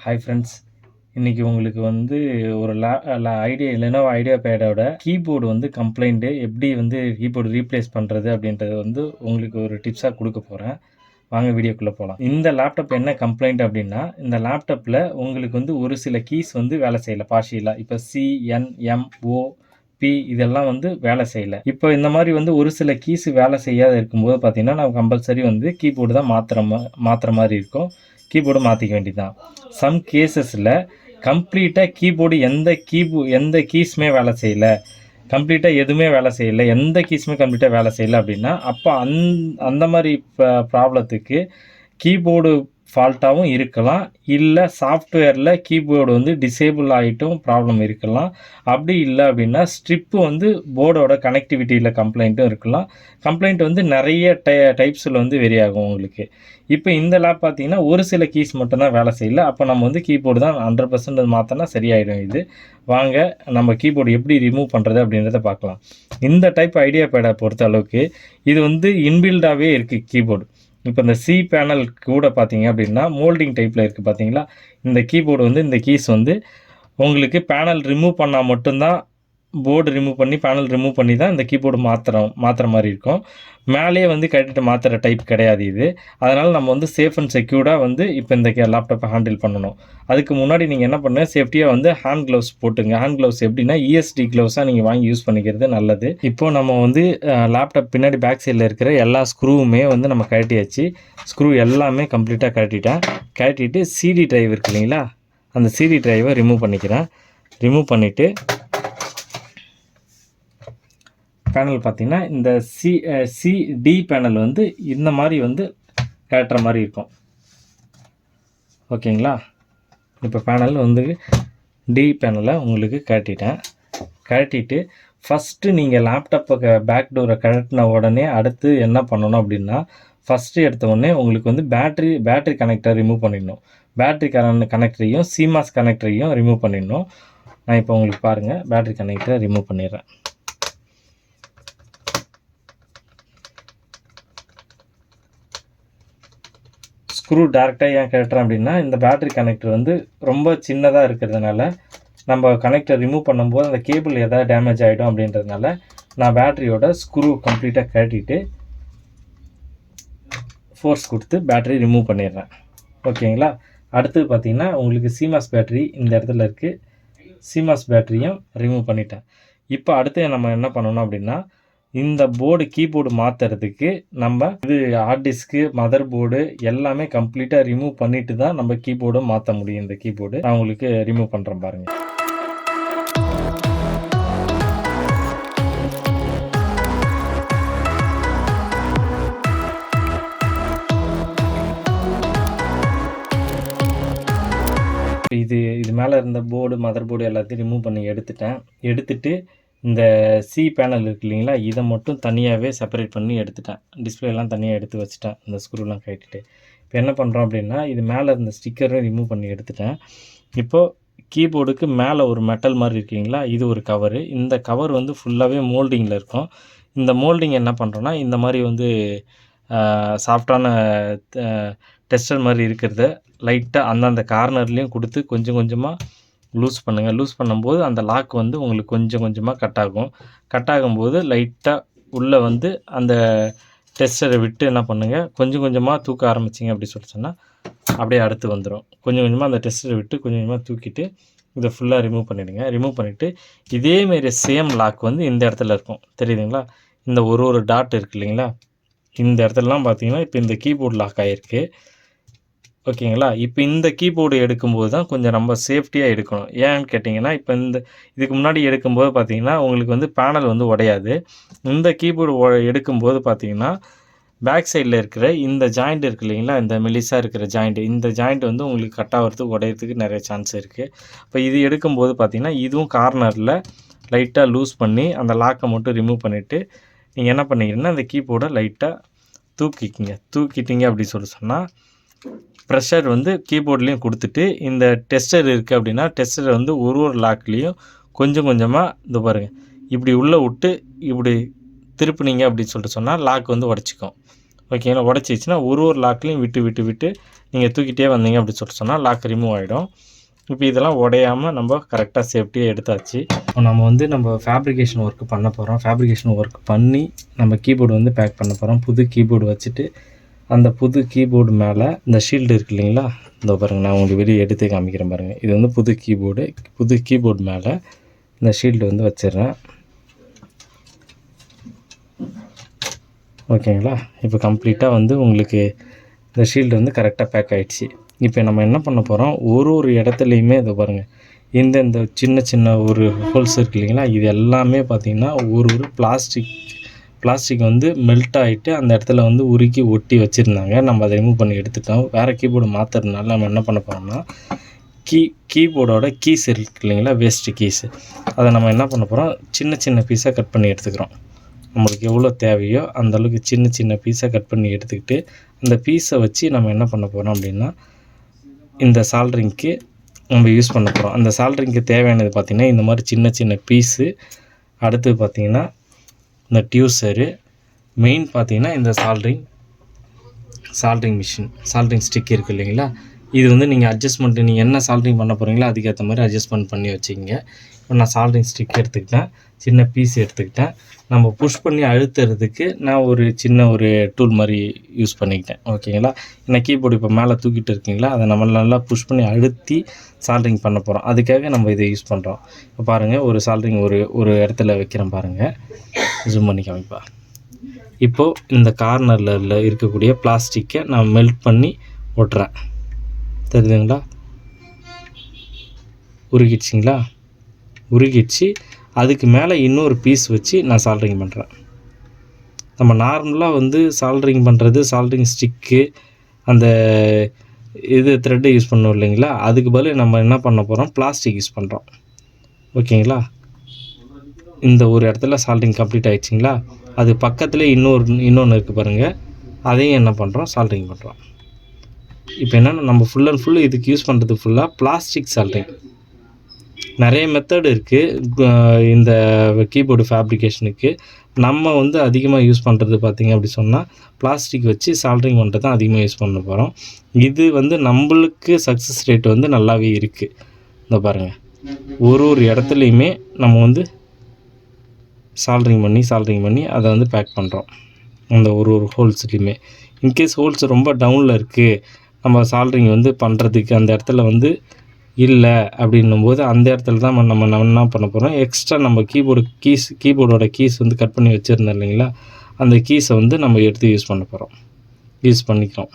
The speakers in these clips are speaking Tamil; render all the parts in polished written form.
ஹாய் ஃப்ரெண்ட்ஸ், இன்றைக்கி உங்களுக்கு வந்து ஒரு லெனோவோ ஐடியாபேடோட கீபோர்டு வந்து கம்ப்ளைண்ட்டு எப்படி வந்து கீபோர்டு ரீப்ளேஸ் பண்ணுறது அப்படின்றது வந்து உங்களுக்கு ஒரு டிப்ஸாக கொடுக்க போகிறேன். வாங்க வீடியோக்குள்ளே போகலாம். இந்த லேப்டாப் என்ன கம்ப்ளைண்ட் அப்படின்னா, இந்த லேப்டாப்பில் உங்களுக்கு வந்து ஒரு சில கீஸ் வந்து வேலை செய்யலை பார்ஷியலாக. இப்போ CNMOP இதெல்லாம் வந்து வேலை செய்யலை. இப்போ இந்த மாதிரி வந்து ஒரு சில கீஸ் வேலை செய்யாத இருக்கும்போது பார்த்தீங்கன்னா, நம்ம கம்பல்சரி வந்து கீபோர்டு தான் மாற்றுற மாதிரி இருக்கும். கீபோர்டு மாற்றிக்க வேண்டியதுதான். சம் கேசஸில் கம்ப்ளீட்டாக கீபோர்டு எந்த கீஸுமே வேலை செய்யலை, கம்ப்ளீட்டாக எதுவுமே வேலை செய்யலை, எந்த கீஸுமே கம்ப்ளீட்டாக வேலை செய்யலை அப்படின்னா, அப்போ அந்த மாதிரி ப்ராப்ளத்துக்கு கீபோர்டு ஃபால்ட்டாகவும் இருக்கலாம், இல்லை சாஃப்ட்வேரில் கீபோர்டு வந்து டிசேபிள் ஆகிட்டும் ப்ராப்ளம் இருக்கலாம். அப்படி இல்லை அப்படின்னா ஸ்ட்ரிப்பு வந்து போர்டோட கனெக்டிவிட்டியில் கம்ப்ளைண்ட்டும் இருக்கலாம். கம்ப்ளைண்ட் வந்து நிறைய டைப்ஸில் வந்து வெரி ஆகும் உங்களுக்கு. இப்போ இந்த லேப் பார்த்தீங்கன்னா ஒரு சில கீஸ் மட்டும்தான் வேலை செய்யலை. அப்போ நம்ம வந்து கீபோர்டு தான் 100% மாற்றினா சரியாயிடும். இது வாங்க நம்ம கீபோர்டு எப்படி ரிமூவ் பண்ணுறது அப்படின்றத பார்க்கலாம். இந்த டைப் ஐடியாபேடை பொறுத்த அளவுக்கு இது வந்து இன்பில்டாகவே இருக்குது கீபோர்டு. இப்போ இந்த சி பேனல் கூட பார்த்தீங்க அப்படின்னா மோல்டிங் டைப்பில் இருக்குது பார்த்தீங்களா. இந்த கீபோர்டு வந்து இந்த கீஸ் வந்து உங்களுக்கு பேனல் ரிமூவ் பண்ணால் மட்டும்தான், போர்டு ரிமூவ் பண்ணி பேனல் ரிமூவ் பண்ணி தான் இந்த கீபோர்டு மாற்றுற மாதிரி இருக்கும். மேலேயே வந்து கட்டிட்டு மாற்றுற டைப் கிடையாது இது. அதனால் நம்ம வந்து சேஃப் அண்ட் செக்யூர்டாக வந்து இப்போ இந்த லேப்டாப்பை ஹேண்டில் பண்ணணும். அதுக்கு முன்னாடி நீங்கள் என்ன பண்ணுங்கள், சேஃப்டியாக வந்து ஹேண்ட் க்ளவுஸ் போட்டுங்க. ஹேண்ட் க்ளவுஸ் எப்படின்னா ESD க்ளவுஸாக நீங்கள் வாங்கி யூஸ் பண்ணிக்கிறது நல்லது. இப்போது நம்ம வந்து லேப்டாப் பின்னாடி பேக் சைடில் இருக்கிற எல்லா ஸ்க்ரூவுமே வந்து நம்ம கட்டியாச்சு. ஸ்க்ரூ எல்லாமே கம்ப்ளீட்டாக கட்டிட்டு CD டிரைவ் இருக்கு இல்லைங்களா, அந்த CD டிரைவை ரிமூவ் பண்ணிக்கிறேன். ரிமூவ் பண்ணிவிட்டு பேனல் பார்த்திங்கன்னா இந்த CD பேனல் வந்து இந்த மாதிரி வந்து கட்டுற மாதிரி இருக்கும். ஓகேங்களா. இப்போ பேனல் வந்து D பேனலை உங்களுக்கு கட்டிட்டு ஃபஸ்ட்டு நீங்கள் லேப்டாப்பை பேக் டோரை கழட்டின உடனே அடுத்து என்ன பண்ணணும் அப்படின்னா, ஃபஸ்ட்டு எடுத்த உடனே உங்களுக்கு வந்து பேட்ரி கனெக்டர் ரிமூவ் பண்ணிடணும். பேட்ரி கனெக்டரையும் CMOS கனெக்டரையும் ரிமூவ் பண்ணிடணும். நான் இப்போ உங்களுக்கு பாருங்கள், பேட்ரி கனெக்டரை ரிமூவ் பண்ணிடுறேன். ஸ்க்ரூ டேரெக்டாக ஏன் கட்டுறேன் அப்படின்னா, இந்த பேட்ரி கனெக்டர் வந்து ரொம்ப சின்னதாக இருக்கிறதுனால நம்ம கனெக்டர் ரிமூவ் பண்ணும்போது அந்த கேபிள் எதாவது டேமேஜ் ஆகிடும் அப்படின்றதுனால நான் பேட்டரியோட ஸ்க்ரூ கம்ப்ளீட்டாக கட்டிட்டு ஃபோர்ஸ் கொடுத்து பேட்டரி ரிமூவ் பண்ணிடுறேன். ஓகேங்களா. அடுத்தது பார்த்திங்கன்னா உங்களுக்கு CMOS பேட்டரி இந்த இடத்துல இருக்குது. CMOS பேட்டரியும் ரிமூவ் பண்ணிட்டேன். இப்போ அடுத்து நம்ம என்ன பண்ணணும் அப்படின்னா, இந்த கீபோர்டு மாற்றுறதுக்கு நம்ம இது ஹார்ட் டிஸ்க்கு, மதர் போர்டு எல்லாமே கம்ப்ளீட்டாக ரிமூவ் பண்ணிட்டு தான் நம்ம கீபோர்டும் மாற்ற முடியும். இந்த கீபோர்டு நான் உங்களுக்கு ரிமூவ் பண்ணுறேன் பாருங்கள். இது மேலே இருந்த மதர் போர்டு எல்லாத்தையும் ரிமூவ் பண்ணி எடுத்துட்டு இந்த C பேனல் இருக்குது இல்லைங்களா, இதை மட்டும் தனியாகவே செப்பரேட் பண்ணி எடுத்துட்டேன். டிஸ்பிளேலாம் தனியாக எடுத்து வச்சுட்டேன் இந்த ஸ்க்ரூலாம் கட்டிட்டு. இப்போ என்ன பண்ணுறோம் அப்படின்னா, இது மேலே இருந்த ஸ்டிக்கரும் ரிமூவ் பண்ணி எடுத்துட்டேன். இப்போது கீபோர்டுக்கு மேலே ஒரு மெட்டல் மாதிரி இருக்குங்களா, இது ஒரு கவரு. இந்த கவர் வந்து ஃபுல்லாகவே மோல்டிங்கில் இருக்கும். இந்த மோல்டிங் என்ன பண்ணுறோன்னா, இந்த மாதிரி வந்து சாஃப்டான டெஸ்டர் மாதிரி இருக்கிறத லைட்டாக அந்தந்த கார்னர்லேயும் கொடுத்து கொஞ்சம் கொஞ்சமாக லூஸ் பண்ணுங்கள். லூஸ் பண்ணும்போது அந்த லாக் வந்து உங்களுக்கு கொஞ்சம் கொஞ்சமாக கட் ஆகும்போது லைட்டாக உள்ளே வந்து அந்த டெஸ்டரை விட்டு என்ன பண்ணுங்கள், கொஞ்சம் கொஞ்சமாக தூக்க ஆரம்பிச்சிங்க அப்படி சொன்னால் அப்படியே அடுத்து வந்துடும். கொஞ்சம் கொஞ்சமாக அந்த டெஸ்டரை விட்டு கொஞ்சம் கொஞ்சமாக தூக்கிட்டு இதை ஃபுல்லாக ரிமூவ் பண்ணிவிடுங்க. ரிமூவ் பண்ணிவிட்டு இதேமாரி சேம் லாக் வந்து இந்த இடத்துல இருக்கும் தெரியுதுங்களா. இந்த ஒரு டாட் இருக்குது இல்லைங்களா, இந்த இடத்துலலாம் பார்த்தீங்கன்னா இப்போ இந்த கீபோர்டு லாக் ஆகிருக்கு. ஓகேங்களா. இப்போ இந்த கீபோர்டு எடுக்கும்போது தான் கொஞ்சம் நம்ம சேஃப்டியாக எடுக்கணும். ஏன்னு கேட்டிங்கன்னா, இப்போ இதுக்கு முன்னாடி எடுக்கும்போது பார்த்தீங்கன்னா உங்களுக்கு வந்து பேனல் வந்து உடையாது. இந்த கீபோர்டு எடுக்கும்போது பார்த்தீங்கன்னா பேக் சைடில் இருக்கிற இந்த ஜாயிண்ட் இருக்குது இல்லைங்களா, இந்த மெலிசாக இருக்கிற இந்த ஜாயிண்ட் வந்து உங்களுக்கு கட் ஆகிறதுக்கு உடையிறதுக்கு நிறைய சான்ஸ் இருக்குது. இப்போ இது எடுக்கும்போது பார்த்தீங்கன்னா இதுவும் கார்னரில் லைட்டாக லூஸ் பண்ணி அந்த லாக்கை மட்டும் ரிமூவ் பண்ணிவிட்டு நீங்கள் என்ன பண்ணிக்கிறீங்கன்னா அந்த கீபோர்டை லைட்டாக தூக்கிட்டீங்க அப்படின்னு சொன்னால் ப்ரெஷர் வந்து கீபோர்ட்லேயும் கொடுத்துட்டு இந்த டெஸ்டர் இருக்குது அப்படின்னா டெஸ்டரை வந்து ஒரு லாக்லேயும் கொஞ்சம் கொஞ்சமாக இந்த பாருங்கள் இப்படி உள்ளே விட்டு இப்படி திருப்பினீங்க அப்படின்னு சொன்னால் லாக் வந்து உடச்சிக்கும். ஓகேங்களா. உடச்சிச்சுன்னா ஒரு லாக்லேயும் விட்டு நீங்கள் தூக்கிட்டே வந்தீங்க அப்படின்னு சொல்லிட்டு சொன்னால் லாக் ரிமூவ் ஆகிடும். இப்போ இதெல்லாம் உடையாமல் நம்ம கரெக்டாக சேஃப்டியாக எடுத்தாச்சு. இப்போ நம்ம வந்து நம்ம ஃபேப்ரிகேஷன் ஒர்க் பண்ண போகிறோம். ஃபேப்ரிகேஷன் ஒர்க் பண்ணி நம்ம கீபோர்டு வந்து பேக் பண்ண போகிறோம். புது கீபோர்டு வச்சுட்டு அந்த புது கீபோர்டு மேலே இந்த ஷீல்டு இருக்குது இல்லைங்களா, இந்த பாருங்கள், நான் உங்களுக்கு வெளியே எடுத்து காமிக்கிறேன் பாருங்கள். இது வந்து புது கீபோர்டு மேலே இந்த ஷீல்டு வந்து வச்சிடுறேன். ஓகேங்களா. இப்போ கம்ப்ளீட்டாக வந்து உங்களுக்கு இந்த ஷீல்டு வந்து கரெக்டாக பேக் ஆகிடுச்சு. இப்போ நம்ம என்ன பண்ண போகிறோம், ஒரு இடத்துலையுமே இதை பாருங்கள், இந்த சின்ன ஒரு ஹோல்ஸ் இருக்குது இல்லைங்களா, இது எல்லாமே பார்த்திங்கன்னா ஒரு பிளாஸ்டிக் வந்து மெல்ட் ஆகிட்டு அந்த இடத்துல வந்து உருக்கி ஒட்டி வச்சுருந்தாங்க. நம்ம அதை ரிமூவ் பண்ணி எடுத்துட்டோம். வேறு கீபோர்டு மாற்றுறதுனால நம்ம என்ன பண்ண போகிறோம்னா, கீபோர்டோட கீஸ் இருக்குது இல்லைங்களா, வேஸ்ட்டு கீஸு, அதை நம்ம என்ன பண்ண போகிறோம், சின்ன பீஸாக கட் பண்ணி எடுத்துக்கிறோம். நம்மளுக்கு எவ்வளோ தேவையோ அந்தளவுக்கு சின்ன பீஸாக கட் பண்ணி எடுத்துக்கிட்டு அந்த பீஸை வச்சு நம்ம என்ன பண்ண போகிறோம் அப்படின்னா, இந்த சால்ட்ரிங்க்கு நம்ம யூஸ் பண்ண போகிறோம். அந்த சால்ட்ரிங்க்கு தேவையானது பார்த்திங்கன்னா இந்த மாதிரி சின்ன பீஸு, அடுத்து பார்த்திங்கன்னா இந்த டியூசரு, மெயின் பார்த்திங்கன்னா இந்த சால்ட்ரிங் மிஷின், சால்ட்ரிங் ஸ்டிக் இருக்குது இல்லைங்களா, இது வந்து நீங்கள் அட்ஜஸ்ட்மெண்ட்டு நீங்கள் என்ன சால்ட்ரிங் பண்ண போகிறீங்களோ அதுக்கேற்ற மாதிரி அட்ஜஸ்ட்மெண்ட் பண்ணி வச்சுக்கிங்க. இப்போ நான் சால்ட்ரிங் ஸ்டிக் எடுத்துக்கிட்டேன், சின்ன பீஸ் எடுத்துக்கிட்டேன். நம்ம புஷ் பண்ணி அழுத்துறதுக்கு நான் ஒரு டூல் மாதிரி யூஸ் பண்ணிக்கிட்டேன். ஓகேங்களா. ஏன்னா கீபோர்டு இப்போ மேலே தூக்கிட்டு இருக்கீங்களா, அதை நம்ம நல்லா புஷ் பண்ணி அழுத்தி சால்ட்ரிங் பண்ண போகிறோம். அதுக்காக நம்ம இதை யூஸ் பண்ணுறோம். இப்போ பாருங்கள், ஒரு சால்ட்ரிங் ஒரு இடத்துல வைக்கிறேன் பாருங்கள், ஜூம் பண்ணி காமிப்பா. இப்போது இந்த கார்னரில் இருக்கக்கூடிய பிளாஸ்டிக்கை நான் மெல்ட் பண்ணி ஒட்டுறேன். தெரியுதுங்களா, உருகிடுச்சு. அதுக்கு மேலே இன்னொரு பீஸ் வச்சு நான் சால்ட்ரிங் பண்ணுறேன். நம்ம நார்மலாக வந்து சால்ட்ரிங் பண்ணுறது சால்ட்ரிங் ஸ்டிக்கு அந்த த்ரெட்டை யூஸ் பண்ணுவோம் இல்லைங்களா, அதுக்கு பதில் நம்ம என்ன பண்ண போகிறோம், பிளாஸ்டிக் யூஸ் பண்ணுறோம். ஓகேங்களா. இந்த ஒரு இடத்துல சால்ட்ரிங் கம்ப்ளீட் ஆகிடுச்சிங்களா, அது பக்கத்தில் இன்னொன்று இருக்குது பாருங்கள், அதையும் என்ன பண்ணுறோம், சால்ட்ரிங் பண்ணுறோம். இப்போ என்னென்னா நம்ம ஃபுல் அண்ட் ஃபுல் இதுக்கு யூஸ் பண்ணுறது ஃபுல்லாக பிளாஸ்டிக் சால்ட்ரிங். நிறைய மெத்தட் இருக்குது இந்த கீபோர்டு ஃபேப்ரிகேஷனுக்கு. நம்ம வந்து அதிகமாக யூஸ் பண்ணுறது பார்த்திங்க அப்படி சொன்னால் பிளாஸ்டிக் வச்சு சால்ட்ரிங் பண்ணுறது தான் அதிகமாக யூஸ் பண்ண போகிறோம். இது வந்து நம்மளுக்கு சக்ஸஸ் ரேட் வந்து நல்லாவே இருக்குது. இந்த பாருங்கள், ஒரு இடத்துலையுமே நம்ம வந்து சால்ட்ரிங் பண்ணி அதை வந்து பேக் பண்ணுறோம். அந்த ஒரு ஹோல்ஸ்லையுமே இன்கேஸ் ஹோல்ஸ் ரொம்ப டவுனில் இருக்குது, நம்ம சால்ட்ரிங் வந்து பண்ணுறதுக்கு அந்த இடத்துல வந்து இல்லை அப்படின்னும்போது அந்த இடத்துல தான் நம்ம என்ன பண்ண போகிறோம், எக்ஸ்ட்ரா நம்ம கீபோர்டோட கீஸ் வந்து கட் பண்ணி வச்சுருந்தோம் இல்லைங்களா, அந்த கீஸை வந்து நம்ம எடுத்து யூஸ் பண்ணிக்கிறோம்.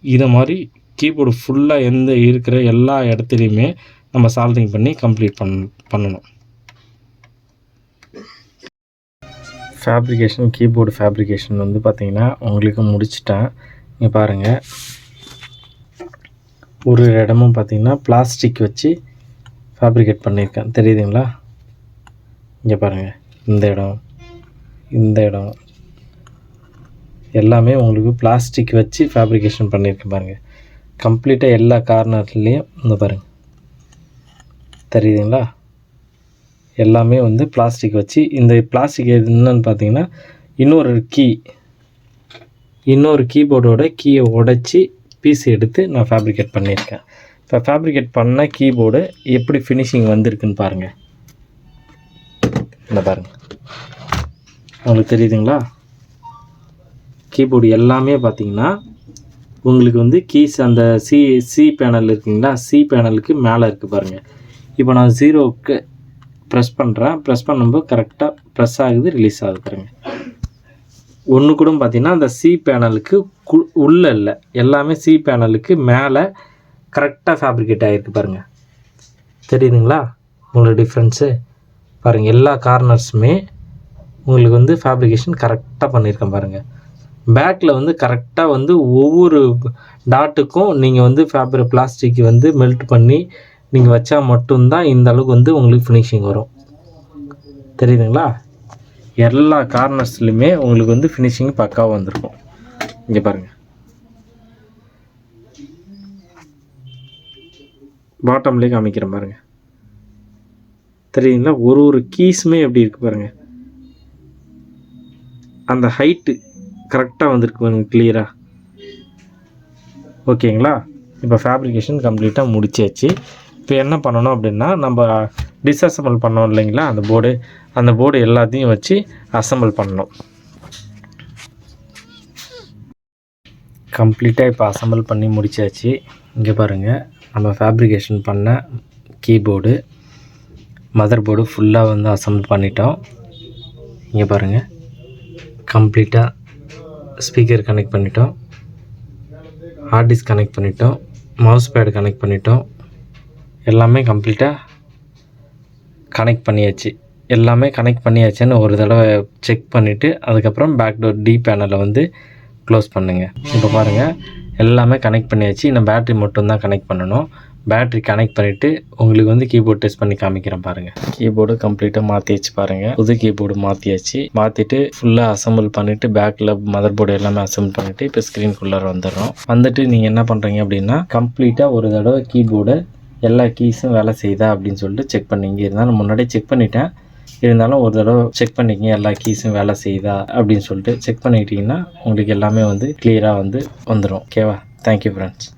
இதை மாதிரி கீபோர்டு ஃபுல்லாக இருக்கிற எல்லா இடத்துலையுமே நம்ம சால்ட்ரிங் பண்ணி கம்ப்ளீட் பண்ணணும். கீபோர்டு ஃபேப்ரிகேஷன் வந்து பார்த்திங்கன்னா உங்களுக்கு முடிச்சிட்டேன். இங்கே பாருங்கள், ஒரு இடமும் பார்த்திங்கன்னா பிளாஸ்டிக் வச்சு ஃபேப்ரிகேட் பண்ணியிருக்கேன். தெரியுதுங்களா, இங்கே பாருங்கள், இந்த இடம் எல்லாமே உங்களுக்கு பிளாஸ்டிக் வச்சு ஃபேப்ரிகேஷன் பண்ணியிருக்கேன் பாருங்கள். கம்ப்ளீட்டாக எல்லா கார்னர்லேயும் இந்த பாருங்கள், தெரியுதுங்களா, எல்லாமே வந்து பிளாஸ்டிக் வச்சு. இந்த பிளாஸ்டிக் என்னன்னு பார்த்தீங்கன்னா இன்னொரு கீபோர்டோட கீயை உடைச்சி பீஸ் எடுத்து நான் ஃபேப்ரிகேட் பண்ணியிருக்கேன். இப்போ ஃபேப்ரிகேட் பண்ண கீபோர்டு எப்படி ஃபினிஷிங் வந்திருக்குன்னு பாருங்கள். இந்த பாருங்கள், உங்களுக்கு தெரியுதுங்களா, கீபோர்டு எல்லாமே பார்த்திங்கன்னா உங்களுக்கு வந்து கீஸ் அந்த சி பேனல் இருக்குங்களா, சி பேனலுக்கு மேலே இருக்குது பாருங்கள். இப்போ நான் 0க்கு ப்ரெஸ் பண்ணும்போது கரெக்டாக ப்ரெஸ் ஆகுது, ரிலீஸ் ஆகுது பாருங்கள். ஒன்று கூட பார்த்திங்கன்னா அந்த சி பேனலுக்கு உள்ளே இல்லை, எல்லாமே சி பேனலுக்கு மேலே கரெக்டாக ஃபேப்ரிகேட் ஆகிருக்கு பாருங்கள். தெரியுதுங்களா உங்களுக்கு டிஃப்ரென்ஸு பாருங்கள். எல்லா கார்னர்ஸுமே உங்களுக்கு வந்து ஃபேப்ரிகேஷன் கரெக்டாக பண்ணியிருக்கேன் பாருங்கள். பேக்கில் வந்து கரெக்டாக வந்து ஒவ்வொரு டாட்டுக்கும் நீங்கள் வந்து பிளாஸ்டிக் வந்து மெல்ட் பண்ணி நீங்கள் வச்சா மட்டும்தான் இந்த அளவுக்கு வந்து உங்களுக்கு ஃபினிஷிங் வரும். தெரியுதுங்களா, எல்லா கார்னர்ஸ்லையுமே உங்களுக்கு வந்து ஃபினிஷிங் பக்காவாக வந்திருக்கும். இங்கே பாருங்கள், பாட்டம்லேயே காமிக்கிறேன் பாருங்கள். தெரியுதுங்களா, ஒரு கீஸுமே எப்படி இருக்குது பாருங்கள். அந்த ஹைட்டு கரெக்டாக வந்திருக்கு கிளியராக. ஓகேங்களா? இப்போ ஃபேப்ரிகேஷன் கம்ப்ளீட்டாக முடிச்சாச்சு. இப்போ என்ன பண்ணணும் அப்படின்னா, நம்ம டிஸ்அசம்பிள் பண்ணோம் இல்லைங்களா அந்த போர்டு எல்லாத்தையும் வச்சு அசம்பிள் பண்ணணும். கம்ப்ளீட்டாக இப்போ அசம்பிள் பண்ணி முடிச்சாச்சு. இங்கே பாருங்கள், நம்ம ஃபேப்ரிகேஷன் பண்ண கீபோர்டு மதர் போர்டு ஃபுல்லாக வந்து அசம்பிள் பண்ணிட்டோம். இங்கே பாருங்கள், கம்ப்ளீட்டாக ஸ்பீக்கர் கனெக்ட் பண்ணிட்டோம், ஹார்ட் டிஸ்க் கனெக்ட் பண்ணிட்டோம், மவுஸ் பேடு கனெக்ட் பண்ணிட்டோம். எல்லாமே கம்ப்ளீட்டாக கனெக்ட் பண்ணியாச்சு. எல்லாமே கனெக்ட் பண்ணியாச்சுன்னு ஒரு தடவை செக் பண்ணிவிட்டு அதுக்கப்புறம் பேக் டோர் டி பேனலை வந்து க்ளோஸ் பண்ணுங்கள். இப்போ பாருங்கள், எல்லாமே கனெக்ட் பண்ணியாச்சு. இன்னும் பேட்ரி மட்டும்தான் கனெக்ட் பண்ணணும். பேட்ரி கனெக்ட் பண்ணிவிட்டு உங்களுக்கு வந்து கீபோர்டு டெஸ்ட் பண்ணி காமிக்கிறேன் பாருங்கள். கீபோர்டு கம்ப்ளீட்டாக மாற்றியாச்சு பாருங்கள். புது கீபோர்டு மாற்றியாச்சு. மாற்றிட்டு ஃபுல்லாக அசம்பிள் பண்ணிவிட்டு பேக்கில் மதர் போர்டு எல்லாமே அசம்பிள் பண்ணிவிட்டு இப்போ ஸ்க்ரீன்குள்ளார வந்துடுறோம். வந்துட்டு நீங்கள் என்ன பண்ணுறீங்க அப்படின்னா, கம்ப்ளீட்டாக ஒரு தடவை கீபோர்டு எல்லா கீஸும் வேலை செய்யுதா அப்படின்னு சொல்லிட்டு செக் பண்ணிங்க. இருந்தாலும் முன்னாடியே செக் பண்ணிட்டேன், இருந்தாலும் ஒரு தடவை செக் பண்ணிக்கிங்க எல்லா கீஸும் வேலை செய்யுதா அப்படின்னு சொல்லிட்டு செக் பண்ணிக்கிட்டிங்கன்னா உங்களுக்கு எல்லாமே வந்து கிளியராக வந்து வந்துடும். ஓகேவா? Thank you friends.